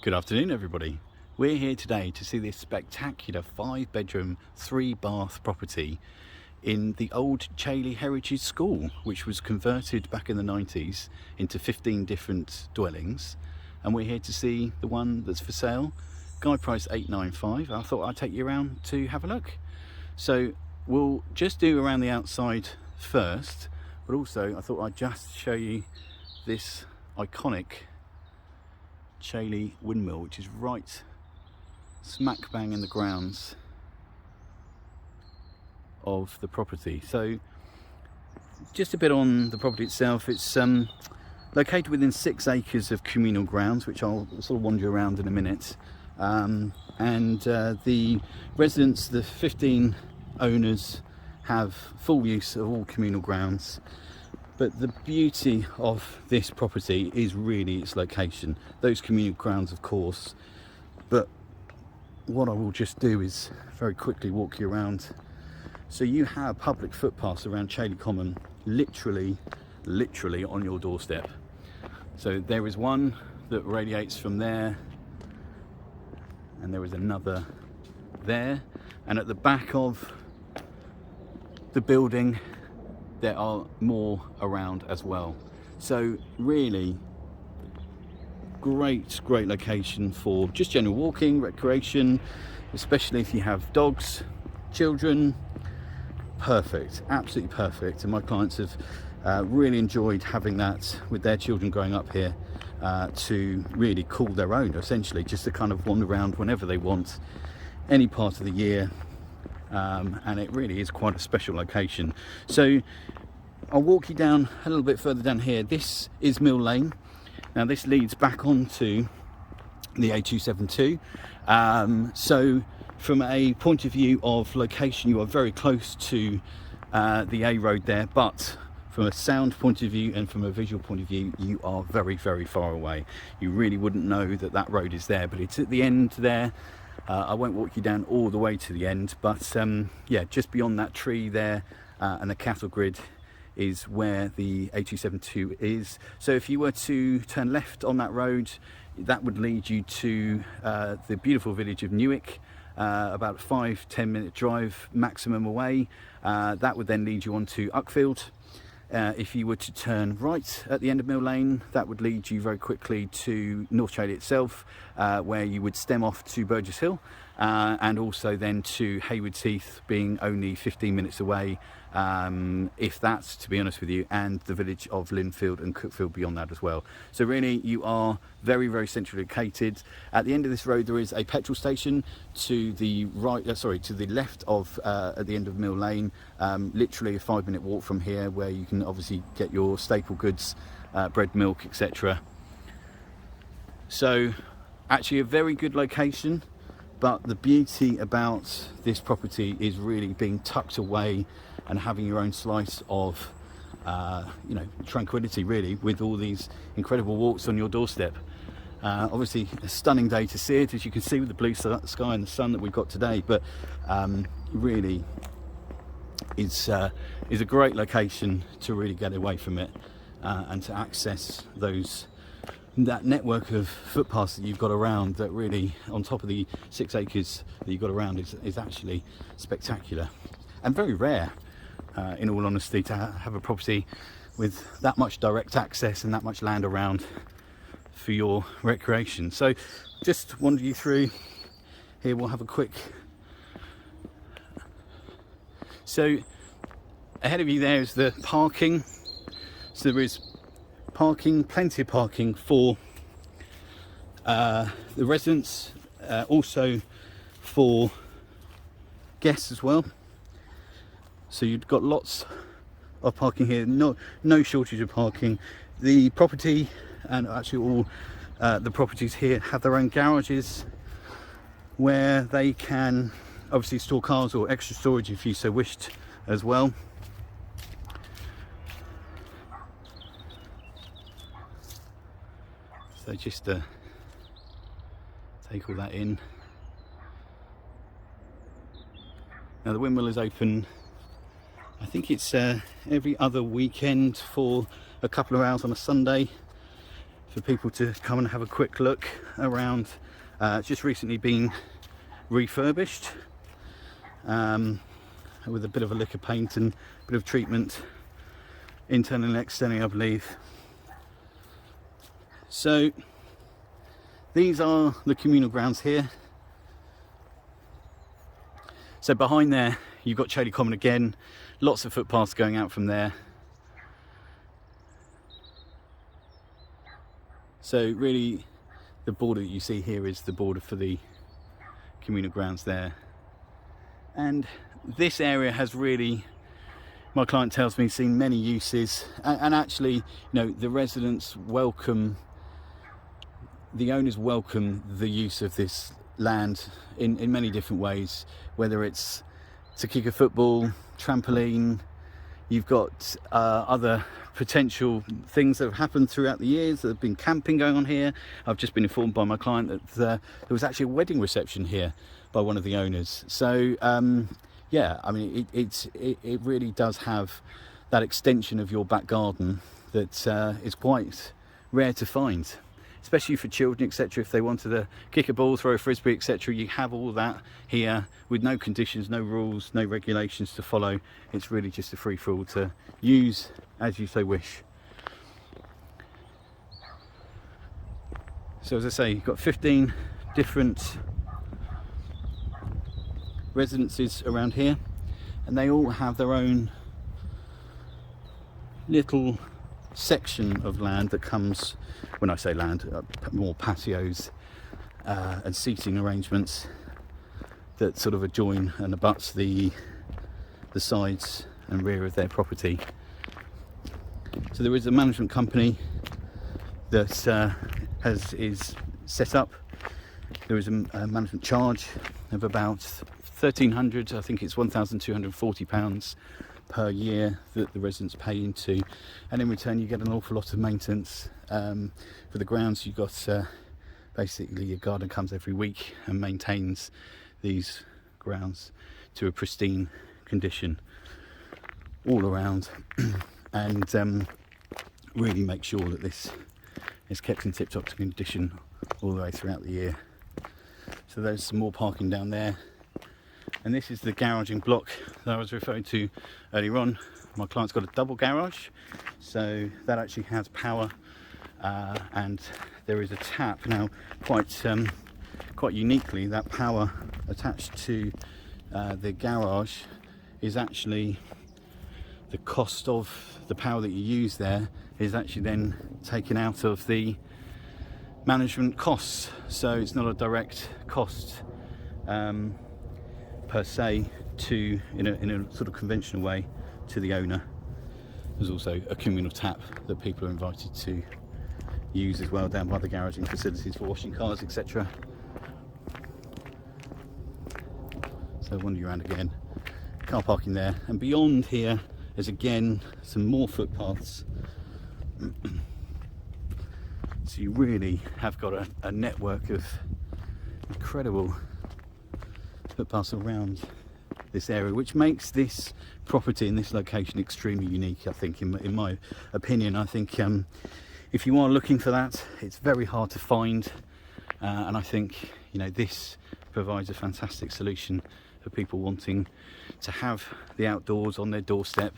Good afternoon, everybody. We're here today to see this spectacular 5-bedroom, 3-bath property in the old Chailey Heritage School, which was converted back in the 90s into 15 different dwellings. And we're here to see the one that's for sale. Guide price $895. I thought I'd take you around to have a look. So we'll just do around the outside first, but also I thought I'd just show you this iconic Chailey windmill, which is right smack bang in the grounds of the property. So just a bit on the property itself. It's located within 6 acres of communal grounds, which I'll sort of wander you around in a minute, and the residents, the 15 owners, have full use of all communal grounds. But the beauty of this property is really its location. Those communal grounds, of course, but what I will just do is very quickly walk you around. So you have public footpaths around Chailey Common, literally on your doorstep. So there is one that radiates from there, and there is another there, and at the back of the building there are more around as well. So really great location for just general walking, recreation, especially if you have dogs, children. Perfect, absolutely perfect. And my clients have really enjoyed having that with their children growing up here, to really call their own, essentially, just to kind of wander around whenever they want, any part of the year. And it really is quite a special location. So I'll walk you down a little bit further down here. This is Mill Lane. Now this leads back onto the A272. So from a point of view of location, you are very close to the A road there, but from a sound point of view and from a visual point of view, you are very far away. You really wouldn't know that that road is there, but it's at the end there. I won't walk you down all the way to the end, but yeah, just beyond that tree there and the cattle grid is where the A272 is. So if you were to turn left on that road, that would lead you to the beautiful village of Newick, about a 5-10 minute drive maximum away. That would then lead you on to Uckfield. If you were to turn right at the end of Mill Lane, that would lead you very quickly to North Chailey itself, where you would stem off to Burgess Hill, and also then to Haywards Heath, being only 15 minutes away, if that's, to be honest with you, and the village of Linfield and Cookfield beyond that as well. So really you are very centrally located. At the end of this road there is a petrol station to the right, to the left of at the end of Mill Lane, literally a 5-minute walk from here, where you can obviously get your staple goods, bread, milk, etc. So actually a very good location, but the beauty about this property is really being tucked away and having your own slice of tranquility, really, with all these incredible walks on your doorstep. Obviously a stunning day to see it, as you can see, with the blue sky and the sun that we've got today, but really is a great location to really get away from it, and to access that network of footpaths that you've got around, that really, on top of the 6 acres that you've got around, is actually spectacular and very rare, in all honesty, to have a property with that much direct access and that much land around for your recreation. So just wander you through here. We'll have a quick, so ahead of you there is the parking. So there is parking, plenty of parking for the residents, also for guests as well. So you've got lots of parking here, no shortage of parking. The property, and actually all the properties here, have their own garages where they can obviously store cars, or extra storage if you so wished as well. So just take all that in. Now the windmill is open, I think it's every other weekend for a couple of hours on a Sunday. for people to come and have a quick look around. It's just recently been refurbished with a bit of a lick of paint and a bit of treatment internally and externally, I believe. So these are the communal grounds here. So behind there you've got Chaley Common again, lots of footpaths going out from there. So really the border that you see here is the border for the communal grounds there. And this area has really, my client tells me, seen many uses, and actually, you know, the residents welcome, the owners welcome the use of this land in many different ways, whether it's to kick a football, trampoline. You've got other potential things that have happened throughout the years. There have been camping going on here. I've just been informed by my client that there was actually a wedding reception here by one of the owners. So yeah, I mean, it really does have that extension of your back garden that is quite rare to find, especially for children, etc. If they wanted to kick a ball, throw a frisbee, etc., you have all that here with no conditions, no rules, no regulations to follow. It's really just a free-for-all to use as you so wish. So as I say, you've got 15 different residences around here, and they all have their own little section of land that comes, when I say land, more patios and seating arrangements that sort of adjoin and abuts the sides and rear of their property. So there is a management company that is set up. There is a management charge of about £1,300, I think it's £1,240 per year that the residents pay into, and in return you get an awful lot of maintenance. For the grounds, you've got basically your gardener comes every week and maintains these grounds to a pristine condition all around, and really make sure that this is kept in tip-top condition all the way throughout the year. So there's some more parking down there, and this is the garaging block that I was referring to earlier on. My client's got a double garage, so that actually has power, and there is a tap. Now, quite uniquely, that power attached to the garage is actually the cost of the power that you use there is actually then taken out of the management costs, so it's not a direct cost per se to in a sort of conventional way to the owner. There's also a communal tap that people are invited to use as well down by the garaging facilities for washing cars, etc. So I'll wander you around again. Car parking there, and beyond here is again some more footpaths. So you really have got a network of incredible footpaths around this area, which makes this property in this location extremely unique, I think, in my opinion. I think if you are looking for that, it's very hard to find, and I think, you know, this provides a fantastic solution for people wanting to have the outdoors on their doorstep,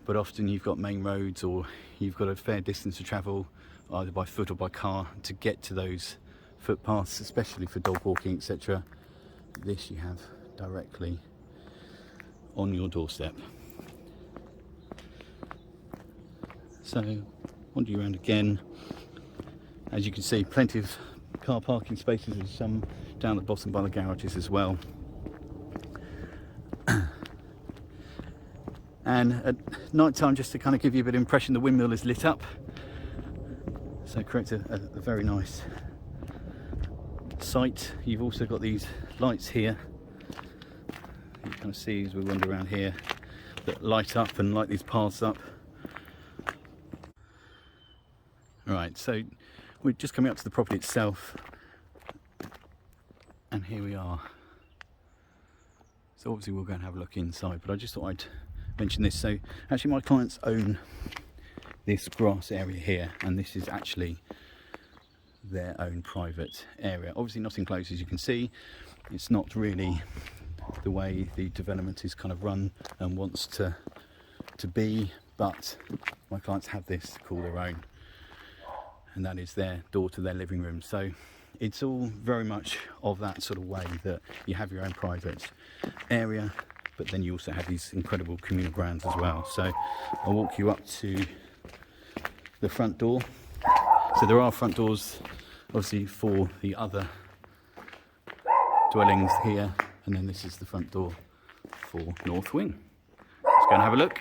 but often you've got main roads or you've got a fair distance to travel either by foot or by car to get to those footpaths, especially for dog walking, etc. This you have directly on your doorstep. So wander you around again. As you can see, plenty of car parking spaces, and some down the bottom by the garages as well. And at night time, just to kind of give you a bit of impression, the windmill is lit up, so it creates a very nice sight. You've also got these lights here, you kind of see as we wander around here, that light up and light these paths up. Right, so we're just coming up to the property itself, and here we are. So obviously we'll go and have a look inside, but I just thought I'd mention this. So actually my clients own this grass area here, and this is actually their own private area. Obviously not enclosed, as you can see. It's not really the way the development is kind of run and wants to be, but my clients have this called their own, and that is their door to their living room. So it's all very much of that sort of way, that you have your own private area, but then you also have these incredible communal grounds as well. So I'll walk you up to the front door. So there are front doors obviously for the other dwellings here, and then this is the front door for North Wing. Let's go and have a look.